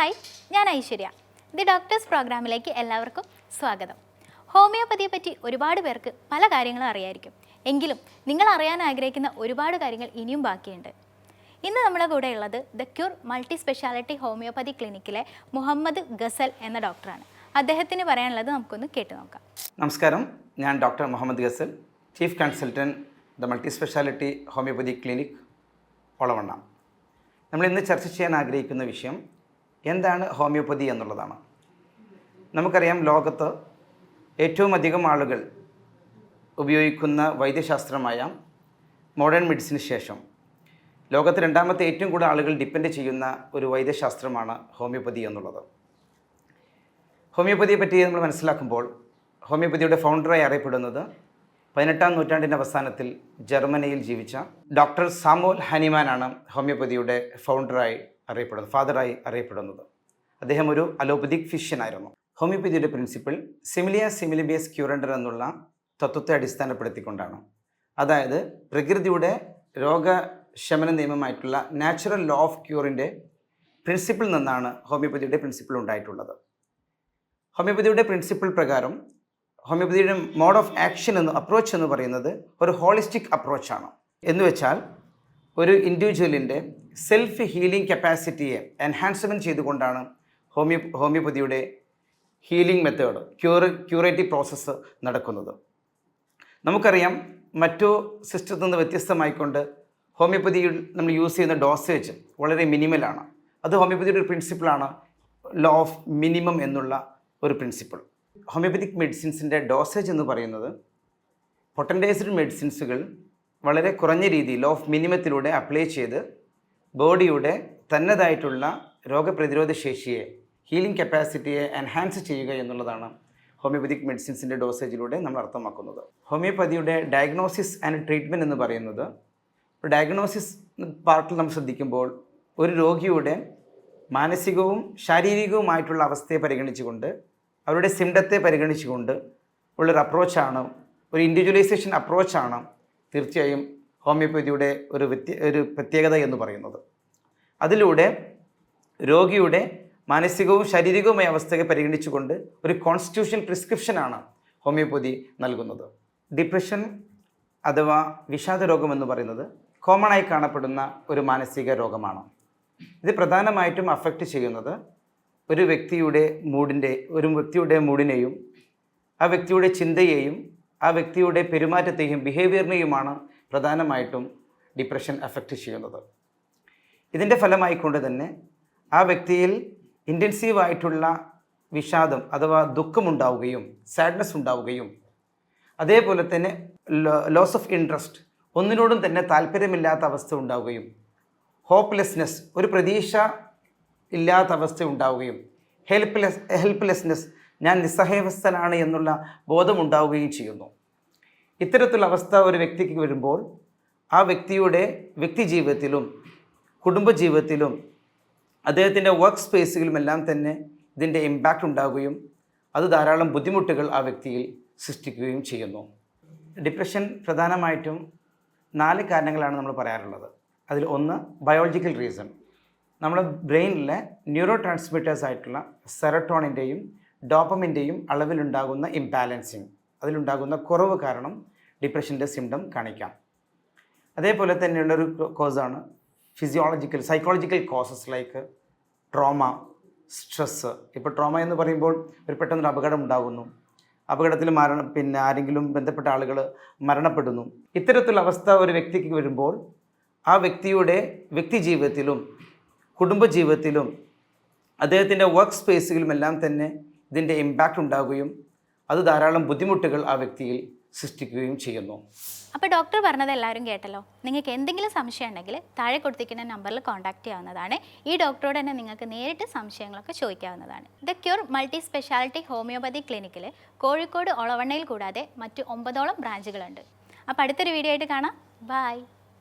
Hi, ഞാൻ Aishwarya. The doctors പ്രോഗ്രാമിലേക്ക് എല്ലാവർക്കും സ്വാഗതം. ഹോമിയോപ്പതിയെ പറ്റി ഒരുപാട് പേർക്ക് പല കാര്യങ്ങളും അറിയായിരിക്കും. എങ്കിലും നിങ്ങൾ അറിയാൻ ആഗ്രഹിക്കുന്ന ഒരുപാട് കാര്യങ്ങൾ ഇനിയും ബാക്കിയുണ്ട്. ഇന്ന് നമ്മുടെ കൂടെ ഉള്ളത് the cure multi speciality homoeopathy ക്ലിനിക്കിലെ മുഹമ്മദ് ഗസൽ എന്ന ഡോക്ടറാണ്. അദ്ദേഹത്തിന് പറയാനുള്ളത് നമുക്കൊന്ന് കേട്ടു നോക്കാം. നമസ്കാരം, ഞാൻ doctor Muhammad Gazal, chief consultant the multi speciality homoeopathy clinic Olavanna. നമ്മൾ ഇന്ന് ചർച്ച ചെയ്യാൻ ആഗ്രഹിക്കുന്ന വിഷയം എന്താണ് ഹോമിയോപ്പതി എന്നുള്ളതാണ്. നമുക്കറിയാം, ലോകത്ത് ഏറ്റവും അധികം ആളുകൾ ഉപയോഗിക്കുന്ന വൈദ്യശാസ്ത്രമായ മോഡേൺ മെഡിസിന് ശേഷം ലോകത്ത് രണ്ടാമത്തെ ഏറ്റവും കൂടുതൽ ആളുകൾ ഡിപ്പെൻഡ് ചെയ്യുന്ന ഒരു വൈദ്യശാസ്ത്രമാണ് ഹോമിയോപ്പതി എന്നുള്ളത്. ഹോമിയോപ്പതിയെ പറ്റി നമ്മൾ മനസ്സിലാക്കുമ്പോൾ ഹോമിയോപ്പതിയുടെ ഫൗണ്ടറായി അറിയപ്പെടുന്നത് 18-ാം നൂറ്റാണ്ടിൻ്റെ അവസാനത്തിൽ ജർമ്മനിയിൽ ജീവിച്ച ഡോക്ടർ സാമുവൽ ഹനിമാനാണ് ഹോമിയോപ്പതിയുടെ ഫാദറായി അറിയപ്പെടുന്നത്. അദ്ദേഹം ഒരു അലോപ്പതിക് ഫിഷ്യനായിരുന്നു. ഹോമിയോപ്പതിയുടെ പ്രിൻസിപ്പിൾ സിമിലിയ സിമിലിബിയസ് ക്യൂറൻഡർ എന്നുള്ള തത്വത്തെ അടിസ്ഥാനപ്പെടുത്തിക്കൊണ്ടാണ്. അതായത് പ്രകൃതിയുടെ രോഗശമന നിയമമായിട്ടുള്ള നാച്ചുറൽ ലോ ഓഫ് ക്യൂറിൻ്റെ പ്രിൻസിപ്പിൾ നിന്നാണ് ഹോമിയോപ്പതിയുടെ പ്രിൻസിപ്പിൾ ഉണ്ടായിട്ടുള്ളത്. ഹോമിയോപ്പതിയുടെ പ്രിൻസിപ്പിൾ പ്രകാരം ഹോമിയോപ്പതിയുടെ മോഡ് ഓഫ് ആക്ഷൻ അപ്രോച്ച് എന്ന് പറയുന്നത് ഒരു ഹോളിസ്റ്റിക് അപ്രോച്ചാണ്. എന്നുവെച്ചാൽ ഒരു ഇൻഡിവിജ്വലിൻ്റെ സെൽഫ് ഹീലിംഗ് കപ്പാസിറ്റിയെ എൻഹാൻസ്മെൻറ്റ് ചെയ്തുകൊണ്ടാണ് ഹോമിയോപ്പതിയുടെ ഹീലിംഗ് മെത്തേഡ് ക്യൂറേറ്റീവ് പ്രോസസ്സ് നടക്കുന്നത്. നമുക്കറിയാം, മറ്റു സിസ്റ്റത്തിൽ നിന്ന് വ്യത്യസ്തമായിക്കൊണ്ട് ഹോമിയോപ്പതിയിൽ നമ്മൾ യൂസ് ചെയ്യുന്ന ഡോസേജ് വളരെ മിനിമലാണ്. അത് ഹോമിയോപ്പതിയുടെ ഒരു പ്രിൻസിപ്പിളാണ്, ലോ ഓഫ് മിനിമം എന്നുള്ള ഒരു പ്രിൻസിപ്പിൾ. ഹോമിയോപ്പതിക് മെഡിസിൻസിൻ്റെ ഡോസേജ് എന്ന് പറയുന്നത് പൊട്ടൻറ്റൈസ്ഡ് മെഡിസിൻസുകൾ വളരെ കുറഞ്ഞ രീതിയിൽ ലോ ഓഫ് മിനിമത്തിലൂടെ അപ്ലൈ ചെയ്ത് ബോഡിയുടെ തന്നതായിട്ടുള്ള രോഗപ്രതിരോധ ശേഷിയെ, ഹീലിംഗ് കപ്പാസിറ്റിയെ എൻഹാൻസ് ചെയ്യുക എന്നുള്ളതാണ് ഹോമിയോപ്പതിക് മെഡിസിൻസിൻ്റെ ഡോസേജിലൂടെ നമ്മൾ അർത്ഥമാക്കുന്നത്. ഹോമിയോപ്പതിയുടെ ഡയഗ്നോസിസ് ആൻഡ് ട്രീറ്റ്മെൻറ്റ് എന്ന് പറയുന്നത്, ഡയഗ്നോസിസ് പാർട്ടിൽ നമ്മൾ ശ്രദ്ധിക്കുമ്പോൾ ഒരു രോഗിയുടെ മാനസികവും ശാരീരികവുമായിട്ടുള്ള അവസ്ഥയെ പരിഗണിച്ചുകൊണ്ട്, അവരുടെ സിംറ്റത്തെ പരിഗണിച്ചുകൊണ്ട് ഉള്ളൊരു അപ്രോച്ചാണ്, ഒരു ഇൻഡിവിജ്വലൈസേഷൻ അപ്രോച്ചാണ് തീർച്ചയായും ഹോമിയോപ്പതിയുടെ ഒരു പ്രത്യേകത എന്ന് പറയുന്നത്. അതിലൂടെ രോഗിയുടെ മാനസികവും ശാരീരികവുമായ അവസ്ഥയെ പരിഗണിച്ചുകൊണ്ട് ഒരു കോൺസ്റ്റിറ്റ്യൂഷണൽ പ്രിസ്ക്രിപ്ഷനാണ് ഹോമിയോപ്പതി നൽകുന്നത്. ഡിപ്രഷൻ അഥവാ വിഷാദ രോഗം എന്ന് പറയുന്നത് കോമൺ ആയി കാണപ്പെടുന്ന ഒരു മാനസിക രോഗമാണ്. ഇത് പ്രധാനമായിട്ടും അഫക്റ്റ് ചെയ്യുന്നത് ഒരു വ്യക്തിയുടെ മൂഡിനെയും ആ വ്യക്തിയുടെ ചിന്തയെയും ആ വ്യക്തിയുടെ പെരുമാറ്റത്തെയും ബിഹേവിയറിനെയുമാണ് പ്രധാനമായിട്ടും ഡിപ്രഷൻ അഫക്റ്റ് ചെയ്യുന്നത്. ഇതിൻ്റെ ഫലമായിക്കൊണ്ട് തന്നെ ആ വ്യക്തിയിൽ ഇൻറ്റൻസീവായിട്ടുള്ള വിഷാദം അഥവാ ദുഃഖമുണ്ടാവുകയും സാഡ്നെസ് ഉണ്ടാവുകയും, അതേപോലെ തന്നെ ലോസ് ഓഫ് ഇൻട്രസ്റ്റ്, ഒന്നിനോടും തന്നെ താല്പര്യമില്ലാത്ത അവസ്ഥ ഉണ്ടാവുകയും, ഹോപ്പ്ലെസ്നെസ്, ഒരു പ്രതീക്ഷ ഇല്ലാത്ത അവസ്ഥ ഉണ്ടാവുകയും, ഹെൽപ്ലെസ്നെസ്, ഞാൻ നിസ്സഹായാവസ്ഥനാണ് എന്നുള്ള ബോധമുണ്ടാവുകയും ചെയ്യുന്നു. ഇത്തരത്തിലുള്ള അവസ്ഥ ഒരു വ്യക്തിക്ക് വരുമ്പോൾ ആ വ്യക്തിയുടെ വ്യക്തിജീവിതത്തിലും കുടുംബജീവിതത്തിലും അദ്ദേഹത്തിൻ്റെ വർക്ക് സ്പേസുകളിലുമെല്ലാം തന്നെ ഇതിൻ്റെ ഇമ്പാക്റ്റ് ഉണ്ടാവുകയും അത് ധാരാളം ബുദ്ധിമുട്ടുകൾ ആ വ്യക്തിയിൽ സൃഷ്ടിക്കുകയും ചെയ്യുന്നു. ഡിപ്രഷൻ പ്രധാനമായിട്ടും 4 കാരണങ്ങളാണ് നമ്മൾ പറയാറുള്ളത്. അതിൽ ഒന്ന് ബയോളജിക്കൽ റീസൺ. നമ്മുടെ ബ്രെയിനിലെ ന്യൂറോ ട്രാൻസ്മിറ്റേഴ്സ് ആയിട്ടുള്ള സെറട്ടോണിൻ്റെയും ഡോപ്പമിൻ്റെയും അളവിലുണ്ടാകുന്ന ഇംബാലൻസിങ്, അതിലുണ്ടാകുന്ന കുറവ് കാരണം ഡിപ്രഷൻ്റെ സിംറ്റം കാണിക്കാം. അതേപോലെ തന്നെയുള്ളൊരു കോസാണ് psychological causes like trauma, stress. ഇപ്പോൾ ട്രോമ എന്ന് പറയുമ്പോൾ ഒരു പെട്ടെന്നൊരു അപകടം ഉണ്ടാകുന്നു, അപകടത്തിൽ ആരെങ്കിലും ബന്ധപ്പെട്ട ആളുകൾ മരണപ്പെടുന്നു. ഇത്തരത്തിലുള്ള അവസ്ഥ ഒരു വ്യക്തിക്ക് വരുമ്പോൾ ആ വ്യക്തിയുടെ വ്യക്തിജീവിതത്തിലും കുടുംബജീവിതത്തിലും അദ്ദേഹത്തിൻ്റെ വർക്ക് സ്പേസുകളിലുമെല്ലാം തന്നെ ഇതിൻ്റെ ഇമ്പാക്റ്റ് ഉണ്ടാകുകയും അത് ധാരാളം ബുദ്ധിമുട്ടുകൾ ആ വ്യക്തിയിൽ സൃഷ്ടിക്കുകയും ചെയ്യുന്നു. അപ്പോൾ ഡോക്ടർ പറഞ്ഞത് എല്ലാവരും കേട്ടല്ലോ. നിങ്ങൾക്ക് എന്തെങ്കിലും സംശയം ഉണ്ടെങ്കിൽ താഴെ കൊടുത്തിരിക്കുന്ന നമ്പറിൽ കോൺടാക്റ്റ് ചെയ്യാവുന്നതാണ്. ഈ ഡോക്ടറോട് തന്നെ നിങ്ങൾക്ക് നേരിട്ട് സംശയങ്ങളൊക്കെ ചോദിക്കാവുന്നതാണ്. The cure multi speciality homoeopathy ക്ലിനിക്കിൽ കോഴിക്കോട് ഒളവണ്ണയിൽ കൂടാതെ മറ്റ് 9ഓളം ബ്രാഞ്ചുകളുണ്ട്. അപ്പോൾ അടുത്തൊരു വീഡിയോ ആയിട്ട് കാണാം. ബൈ.